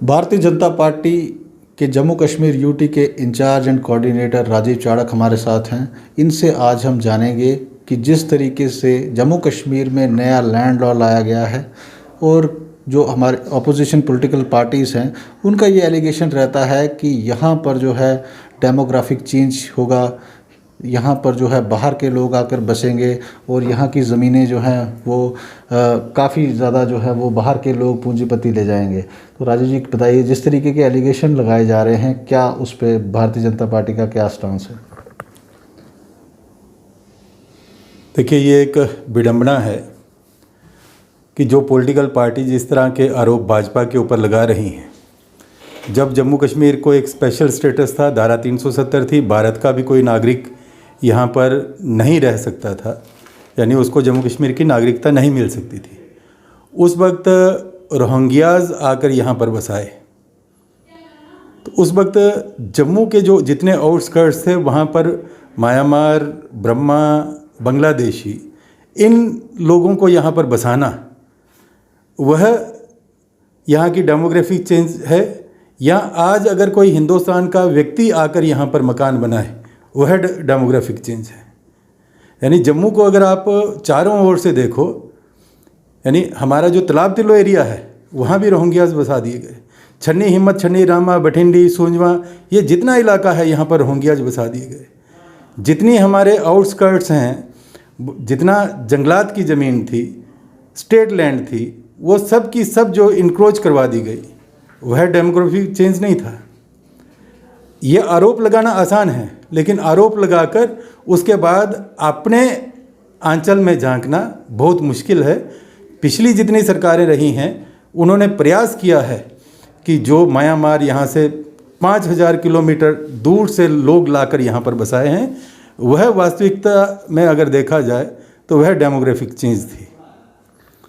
भारतीय जनता पार्टी के जम्मू कश्मीर यूटी के incharge and coordinator Rajiv Chadak हमारे साथ हैं। इनसे आज हम जानेंगे कि जिस तरीके से जम्मू कश्मीर में नया लैंड लॉ लाया गया है और जो हमारे अपोजिशन पॉलिटिकल पार्टीज़ हैं उनका ये एलिगेशन रहता है कि यहाँ पर जो है डेमोग्राफिक चेंज होगा, यहाँ पर जो है बाहर के लोग आकर बसेंगे और यहाँ की ज़मीनें जो हैं वो काफ़ी ज़्यादा जो है वो बाहर के लोग पूंजीपति ले जाएंगे। तो राजीव जी बताइए, जिस तरीके के एलिगेशन लगाए जा रहे हैं, क्या उस पर भारतीय जनता पार्टी का क्या स्टांस है? देखिए, ये एक विडंबना है कि जो पॉलिटिकल पार्टी जिस तरह के आरोप भाजपा के ऊपर लगा रही हैं। जब जम्मू कश्मीर को एक स्पेशल स्टेटस था, धारा 370 थी, भारत का भी कोई नागरिक यहाँ पर नहीं रह सकता था, यानी उसको जम्मू कश्मीर की नागरिकता नहीं मिल सकती थी। उस वक्त रोहिंग्याज आकर यहाँ पर बसाए, तो उस वक्त जम्मू के जो जितने आउटस्कर्ट्स थे वहाँ पर म्यांमार, बर्मा, बांग्लादेशी, इन लोगों को यहाँ पर बसाना, वह यहाँ की डेमोग्राफिक चेंज है। या आज अगर कोई हिंदुस्तान का व्यक्ति आकर यहाँ पर मकान बनाए, वह डेमोग्राफिक चेंज है। यानी जम्मू को अगर आप चारों ओर से देखो, यानी हमारा जो तालाब तिलो एरिया है वहाँ भी रोहिंग्याज बसा दिए गए। छन्नी हिम्मत, छन्नी रामा, बठिंडी, सोंजवा, ये जितना इलाका है यहाँ पर रोहिंग्याज बसा दिए गए। जितनी हमारे आउटस्कर्ट्स हैं, जितना जंगलात की ज़मीन थी, स्टेट लैंड थी, वो सब की सब जो इनक्रोच करवा दी गई, वह डेमोग्राफिक चेंज नहीं था। ये आरोप लगाना आसान है, लेकिन आरोप लगाकर उसके बाद अपने आंचल में झांकना बहुत मुश्किल है। पिछली जितनी सरकारें रही हैं उन्होंने प्रयास किया है कि जो म्यांमार यहाँ से 5000 किलोमीटर दूर से लोग लाकर यहाँ पर बसाए हैं, वह वास्तविकता में अगर देखा जाए तो वह डेमोग्राफिक चेंज थी।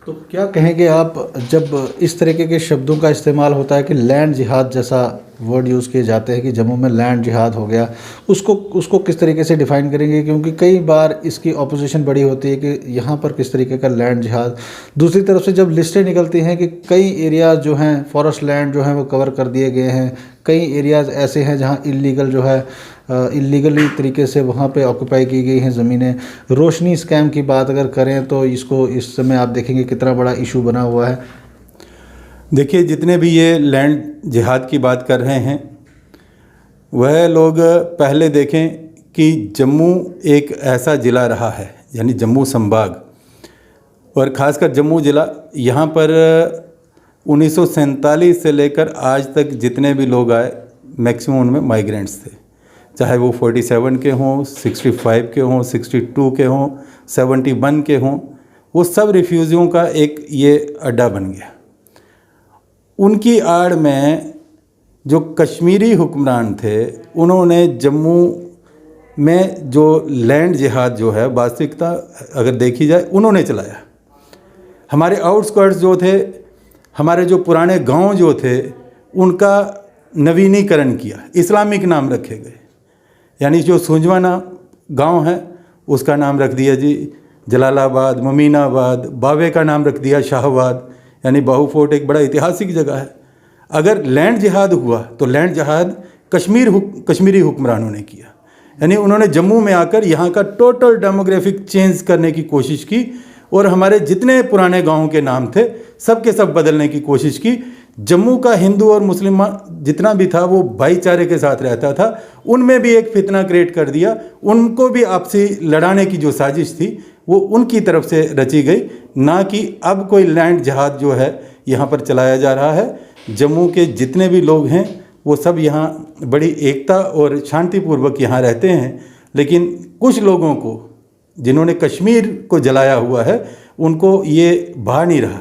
तो क्या कहेंगे आप, जब इस तरीके के शब्दों का इस्तेमाल होता है कि लैंड जिहाद जैसा वर्ड यूज़ किए जाते हैं कि जम्मू में लैंड जिहाद हो गया, उसको किस तरीके से डिफ़ाइन करेंगे? क्योंकि कई बार इसकी ऑपोजिशन बड़ी होती है कि यहाँ पर किस तरीके का लैंड जिहाद। दूसरी तरफ से जब लिस्टें निकलती हैं कि कई एरियाज़ जो हैं फॉरेस्ट लैंड जो हैं वो कवर कर दिए गए हैं, कई एरियाज़ ऐसे हैं जहाँ इलीगल जो है इलीगली तरीके से वहाँ पे ऑक्यूपाई की गई हैं ज़मीनें। रोशनी स्कैम की बात अगर करें तो इसको इस समय आप देखेंगे कितना बड़ा इशू बना हुआ है। देखिए, जितने भी ये लैंड जिहाद की बात कर रहे हैं, वह लोग पहले देखें कि जम्मू एक ऐसा ज़िला रहा है, यानी जम्मू संभाग, और ख़ासकर जम्मू ज़िला, यहाँ पर 1947 से लेकर आज तक जितने भी लोग आए, मैक्सिमम उनमें माइग्रेंट्स थे। चाहे वो 47 के हों, 65 के हों, 62 के हों, 71 के हों, वो सब रिफ्यूजियों का एक ये अड्डा बन गया। उनकी आड़ में जो कश्मीरी हुक्मरान थे, उन्होंने जम्मू में जो लैंड जिहाद जो है, वास्तविकता अगर देखी जाए, उन्होंने चलाया। हमारे आउटस्कर्ट्स जो थे, हमारे जो पुराने गांव जो थे, उनका नवीनीकरण किया, इस्लामिक नाम रखे गए। यानी जो सोंजवाना गांव है उसका नाम रख दिया जी जलालाबाद, ममीनाबाद, बावे का नाम रख दिया शाहबाद, यानी बाहू फोर्ट एक बड़ा ऐतिहासिक जगह है। अगर लैंड जिहाद हुआ तो लैंड जिहाद कश्मीरी हुक्मरानों ने किया, यानी उन्होंने जम्मू में आकर यहाँ का टोटल डेमोग्राफिक चेंज करने की कोशिश की और हमारे जितने पुराने गाँव के नाम थे सब के सब बदलने की कोशिश की। जम्मू का हिंदू और मुस्लिम जितना भी था वो भाईचारे के साथ रहता था, उनमें भी एक फितना क्रिएट कर दिया। उनको भी आपसी लड़ाने की जो साजिश थी वो उनकी तरफ से रची गई, ना कि अब कोई लैंड जिहाद जो है यहाँ पर चलाया जा रहा है। जम्मू के जितने भी लोग हैं वो सब यहाँ बड़ी एकता और शांतिपूर्वक यहाँ रहते हैं, लेकिन कुछ लोगों को जिन्होंने कश्मीर को जलाया हुआ है उनको ये भा नहीं रहा।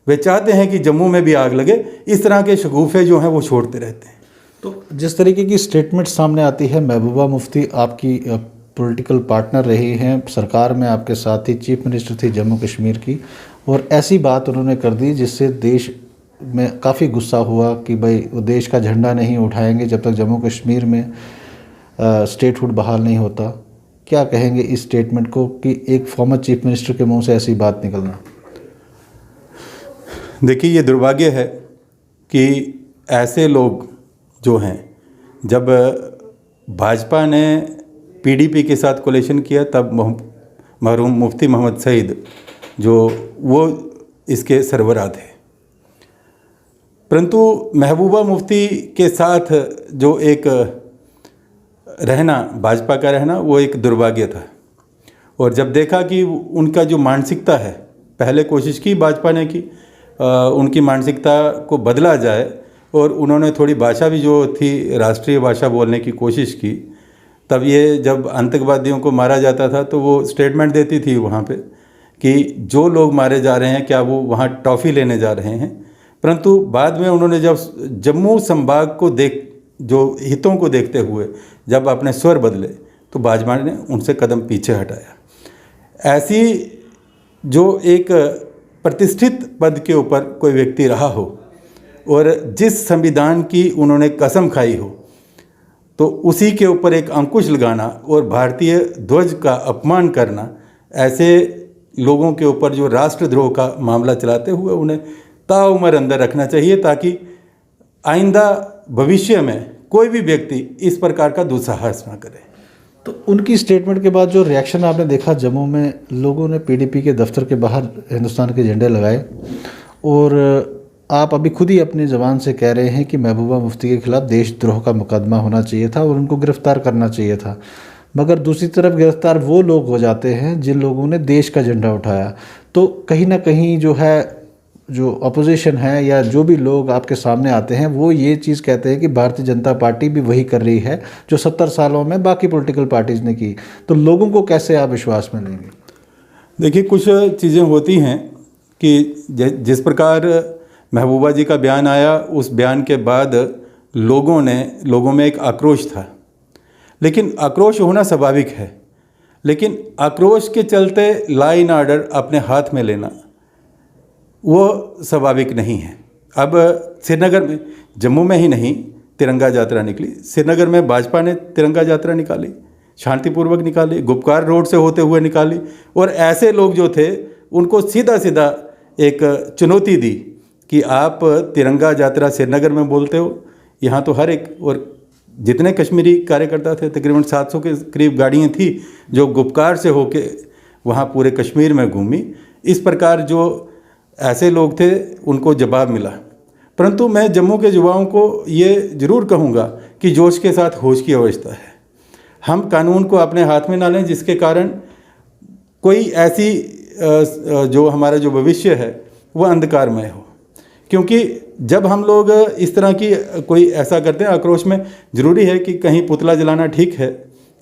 वे चाहते हैं कि जम्मू में भी आग लगे। इस तरह के शगुफे जो हैं वो छोड़ते रहते हैं। तो जिस तरीके की स्टेटमेंट सामने आती है, महबूबा मुफ्ती आपकी पॉलिटिकल पार्टनर रही हैं, सरकार में आपके साथ ही चीफ मिनिस्टर थी जम्मू कश्मीर की, और ऐसी बात उन्होंने कर दी जिससे देश में काफ़ी गुस्सा हुआ कि भाई वो देश का झंडा नहीं उठाएंगे जब तक जम्मू कश्मीर में स्टेटहुड बहाल नहीं होता। क्या कहेंगे इस स्टेटमेंट को कि एक फॉर्मर चीफ मिनिस्टर के मुंह से ऐसी बात निकलना? देखिए, ये दुर्भाग्य है कि ऐसे लोग जो हैं, जब भाजपा ने पीडीपी के साथ कोलेशन किया तब मरहूम मुफ्ती मोहम्मद सईद जो वो इसके सरबराह थे, परंतु महबूबा मुफ्ती के साथ जो एक रहना, भाजपा का रहना, वो एक दुर्भाग्य था। और जब देखा कि उनका जो मानसिकता है, पहले कोशिश की भाजपा ने कि उनकी मानसिकता को बदला जाए, और उन्होंने थोड़ी भाषा भी जो थी राष्ट्रीय भाषा बोलने की कोशिश की। तब ये जब आतंकवादियों को मारा जाता था तो वो स्टेटमेंट देती थी वहाँ पे कि जो लोग मारे जा रहे हैं क्या वो वहाँ टॉफ़ी लेने जा रहे हैं। परंतु बाद में उन्होंने जब जम्मू संभाग को जो हितों को देखते हुए जब अपने स्वर बदले तो भाजपा ने उनसे कदम पीछे हटाया। ऐसी जो एक प्रतिष्ठित पद के ऊपर कोई व्यक्ति रहा हो और जिस संविधान की उन्होंने कसम खाई हो, तो उसी के ऊपर एक अंकुश लगाना और भारतीय ध्वज का अपमान करना, ऐसे लोगों के ऊपर जो राष्ट्रद्रोह का मामला चलाते हुए उन्हें ताउम्र अंदर रखना चाहिए, ताकि आइंदा भविष्य में कोई भी व्यक्ति इस प्रकार का दुस्साहस ना करे। तो उनकी स्टेटमेंट के बाद जो रिएक्शन आपने देखा, जम्मू में लोगों ने पीडीपी के दफ्तर के बाहर हिंदुस्तान के झंडे लगाए, और आप अभी खुद ही अपनी ज़बान से कह रहे हैं कि महबूबा मुफ्ती के खिलाफ देशद्रोह का मुकदमा होना चाहिए था और उनको गिरफ्तार करना चाहिए था। मगर दूसरी तरफ गिरफ्तार वो लोग हो जाते हैं जिन लोगों ने देश का झंडा उठाया। तो कहीं ना कहीं जो है, जो अपोजिशन है या जो भी लोग आपके सामने आते हैं, वो ये चीज़ कहते हैं कि भारतीय जनता पार्टी भी वही कर रही है जो 70 सालों में बाकी पॉलिटिकल पार्टीज़ ने की। तो लोगों को कैसे आप विश्वास में लेंगे? देखिए, कुछ चीज़ें होती हैं कि जिस प्रकार महबूबा जी का बयान आया, उस बयान के बाद लोगों में एक आक्रोश था, लेकिन आक्रोश होना स्वाभाविक है, लेकिन आक्रोश के चलते लॉ एंड ऑर्डर अपने हाथ में लेना वो स्वाभाविक नहीं है। अब श्रीनगर में, जम्मू में ही नहीं, तिरंगा यात्रा निकली। श्रीनगर में भाजपा ने तिरंगा यात्रा निकाली, शांतिपूर्वक निकाली, गुपकार रोड से होते हुए निकाली, और ऐसे लोग जो थे उनको सीधा सीधा एक चुनौती दी कि आप तिरंगा यात्रा श्रीनगर में बोलते हो, यहाँ तो हर एक, और जितने कश्मीरी कार्यकर्ता थे तकरीबन 700 के करीब गाड़ियाँ थी जो गुपकार से होके वहाँ पूरे कश्मीर में घूमी। इस प्रकार जो ऐसे लोग थे उनको जवाब मिला। परंतु मैं जम्मू के युवाओं को ये ज़रूर कहूँगा कि जोश के साथ होश की अवस्था है। हम कानून को अपने हाथ में ना लें जिसके कारण कोई ऐसी जो हमारा जो भविष्य है वो अंधकारमय हो। क्योंकि जब हम लोग इस तरह की कोई ऐसा करते हैं आक्रोश में, ज़रूरी है कि कहीं पुतला जलाना ठीक है,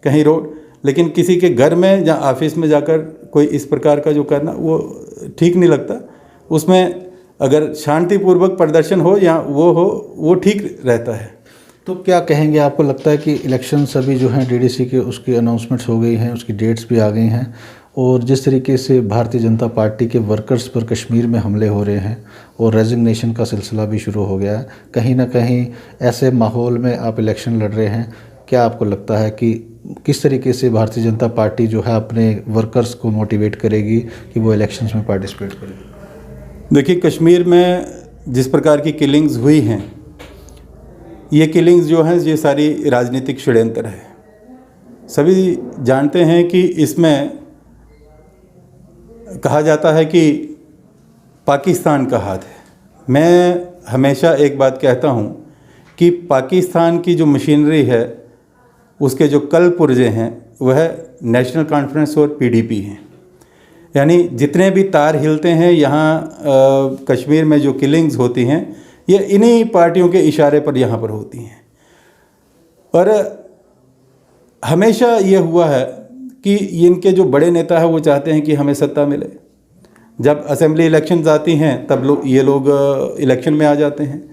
कहीं रोड, लेकिन किसी के घर में या ऑफिस में जाकर कोई इस प्रकार का जो करना वो ठीक नहीं लगता। उसमें अगर शांतिपूर्वक प्रदर्शन हो या वो हो, वो ठीक रहता है। तो क्या कहेंगे, आपको लगता है कि इलेक्शन सभी जो हैं डीडीसी के, उसकी अनाउंसमेंट्स हो गई हैं, उसकी डेट्स भी आ गई हैं, और जिस तरीके से भारतीय जनता पार्टी के वर्कर्स पर कश्मीर में हमले हो रहे हैं और रेजिग्नेशन का सिलसिला भी शुरू हो गया है, कहीं ना कहीं ऐसे माहौल में आप इलेक्शन लड़ रहे हैं, क्या आपको लगता है कि किस तरीके से भारतीय जनता पार्टी जो है अपने वर्कर्स को मोटिवेट करेगी कि वो इलेक्शंस में पार्टिसिपेट करें? देखिए, कश्मीर में जिस प्रकार की किलिंग्स हुई हैं, ये किलिंग्स जो हैं ये सारी राजनीतिक षड्यंत्र है। सभी जानते हैं कि इसमें कहा जाता है कि पाकिस्तान का हाथ है। मैं हमेशा एक बात कहता हूँ कि पाकिस्तान की जो मशीनरी है, उसके जो कल पुर्जे हैं, वह नेशनल कॉन्फ्रेंस और पीडीपी हैं। यानी जितने भी तार हिलते हैं यहाँ कश्मीर में जो किलिंग्स होती हैं, ये इन्हीं पार्टियों के इशारे पर यहाँ पर होती हैं। और हमेशा ये हुआ है कि इनके जो बड़े नेता हैं वो चाहते हैं कि हमें सत्ता मिले। जब असेंबली इलेक्शंस आती हैं तब ये लोग इलेक्शन में आ जाते हैं।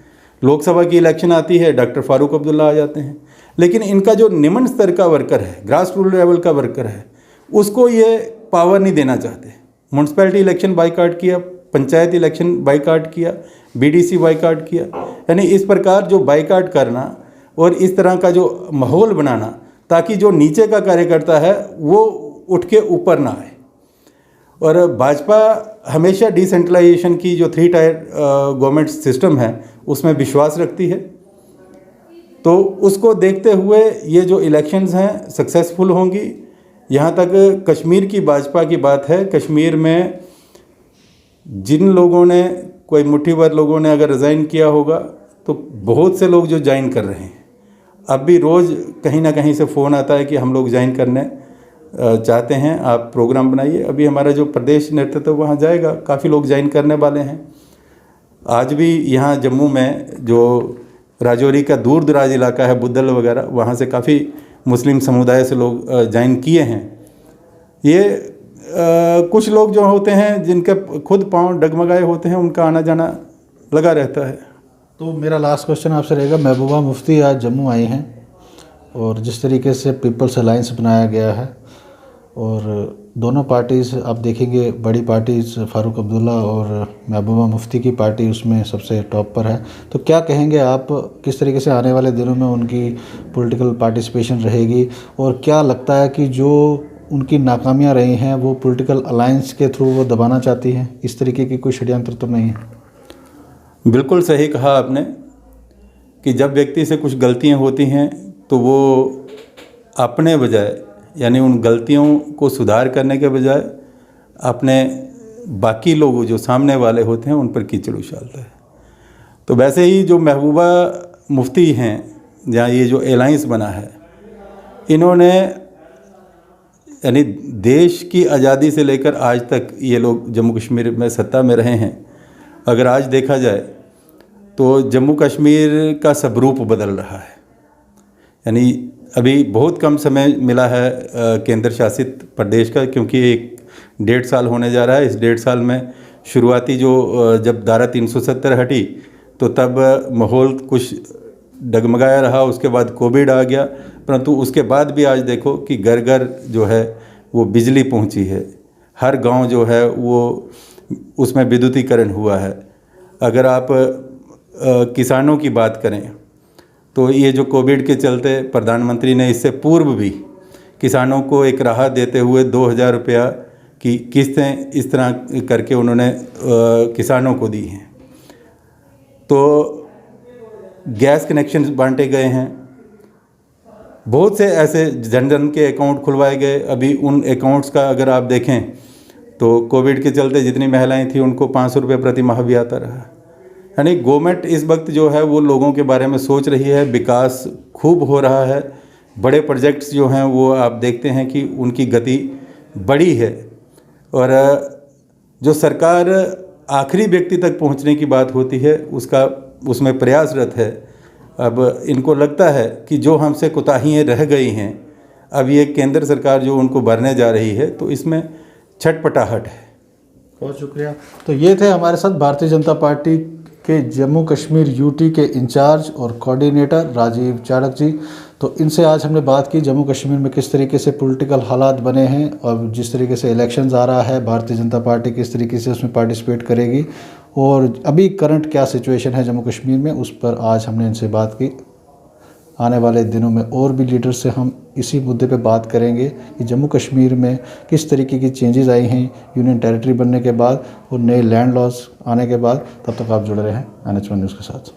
लोकसभा की इलेक्शन आती है, डॉक्टर फारूक अब्दुल्ला आ जाते हैं। लेकिन इनका जो निम्न स्तर का वर्कर है, ग्रास रूट लेवल का वर्कर है, उसको ये पावर नहीं देना चाहते। म्यूनसिपैलिटी इलेक्शन बाइकाट किया, पंचायत इलेक्शन बाइकाट किया, बीडीसी बाइकाट किया। यानी इस प्रकार जो बाइकाट करना और इस तरह का जो माहौल बनाना ताकि जो नीचे का कार्यकर्ता है वो उठ के ऊपर ना आए। और भाजपा हमेशा डिसेंट्रलाइजेशन की जो 3 टायर गवर्नमेंट सिस्टम है उसमें विश्वास रखती है। तो उसको देखते हुए ये जो इलेक्शंस हैं सक्सेसफुल होंगी। यहाँ तक कश्मीर की भाजपा की बात है, कश्मीर में जिन लोगों ने, कोई मुट्ठी भर लोगों ने अगर रिज़ाइन किया होगा तो बहुत से लोग जो ज्वाइन कर रहे हैं। अब भी रोज़ कहीं ना कहीं से फ़ोन आता है कि हम लोग ज्वाइन करने चाहते हैं, आप प्रोग्राम बनाइए। अभी हमारा जो प्रदेश नेतृत्व वहाँ जाएगा, काफ़ी लोग ज्वाइन करने वाले हैं। आज भी यहाँ जम्मू में जो राजौरी का दूर दराज इलाका है, बुद्धल वगैरह, वहाँ से काफ़ी मुस्लिम समुदाय से लोग ज्वाइन किए हैं। ये कुछ लोग जो होते हैं जिनके खुद पांव डगमगाए होते हैं, उनका आना जाना लगा रहता है। तो मेरा लास्ट क्वेश्चन आपसे रहेगा, महबूबा मुफ्ती आज जम्मू आई हैं और जिस तरीके से पीपल्स अलायंस बनाया गया है और दोनों पार्टीज़ आप देखेंगे, बड़ी पार्टीज़ फ़ारूक अब्दुल्ला और महबूबा मुफ्ती की पार्टी उसमें सबसे टॉप पर है, तो क्या कहेंगे आप, किस तरीके से आने वाले दिनों में उनकी पॉलिटिकल पार्टिसिपेशन रहेगी और क्या लगता है कि जो उनकी नाकामियां रही हैं वो पॉलिटिकल अलायंस के थ्रू वो दबाना चाहती हैं, इस तरीके की कोई षड्यंत्र तो नहीं है? बिल्कुल सही कहा आपने कि जब व्यक्ति से कुछ गलतियां होती हैं तो वो अपने बजाय, यानी उन गलतियों को सुधार करने के बजाय अपने बाकी लोग जो सामने वाले होते हैं उन पर कीचड़ उछालता है। तो वैसे ही जो महबूबा मुफ्ती हैं, जहाँ ये जो अलायंस बना है, इन्होंने यानी देश की आज़ादी से लेकर आज तक ये लोग जम्मू कश्मीर में सत्ता में रहे हैं। अगर आज देखा जाए तो जम्मू कश्मीर का स्वरूप बदल रहा है। यानी अभी बहुत कम समय मिला है केंद्र शासित प्रदेश का, क्योंकि 1.5 साल होने जा रहा है। इस 1.5 साल में शुरुआती जो जब धारा 370 हटी तो तब माहौल कुछ डगमगाया रहा, उसके बाद कोविड आ गया, परंतु उसके बाद भी आज देखो कि घर घर जो है वो बिजली पहुंची है, हर गांव जो है वो उसमें विद्युतीकरण हुआ है। अगर आप किसानों की बात करें तो ये जो कोविड के चलते प्रधानमंत्री ने इससे पूर्व भी किसानों को एक राहत देते हुए 2,000 रुपया की किस्तें इस तरह करके उन्होंने किसानों को दी हैं। तो गैस कनेक्शन बांटे गए हैं, बहुत से ऐसे जन जन के अकाउंट खुलवाए गए। अभी उन अकाउंट्स का अगर आप देखें तो कोविड के चलते जितनी महिलाएं थी उनको 500 रुपये प्रति माह भी आता रहा। यानी गवर्नमेंट इस वक्त जो है वो लोगों के बारे में सोच रही है, विकास खूब हो रहा है। बड़े प्रोजेक्ट्स जो हैं वो आप देखते हैं कि उनकी गति बड़ी है और जो सरकार आखिरी व्यक्ति तक पहुंचने की बात होती है उसमें प्रयासरत है। अब इनको लगता है कि जो हमसे कोताहियाँ रह गई हैं, अब ये केंद्र सरकार जो उनको भरने जा रही है, तो इसमें छटपटाहट है। बहुत शुक्रिया। तो ये थे हमारे साथ भारतीय जनता पार्टी के जम्मू कश्मीर यूटी के इंचार्ज और कोऑर्डिनेटर राजीव चाड़क जी। तो इनसे आज हमने बात की जम्मू कश्मीर में किस तरीके से पॉलिटिकल हालात बने हैं और जिस तरीके से इलेक्शंस आ रहा है, भारतीय जनता पार्टी किस तरीके से उसमें पार्टिसिपेट करेगी और अभी करंट क्या सिचुएशन है जम्मू कश्मीर में, उस पर आज हमने इनसे बात की। आने वाले दिनों में और भी लीडर्स से हम इसी मुद्दे पे बात करेंगे कि जम्मू कश्मीर में किस तरीके की चेंजेस आई हैं यूनियन टेरिटरी बनने के बाद और नए लैंड लॉज आने के बाद। तब तक आप जुड़े रहें NH1 न्यूज़ के साथ।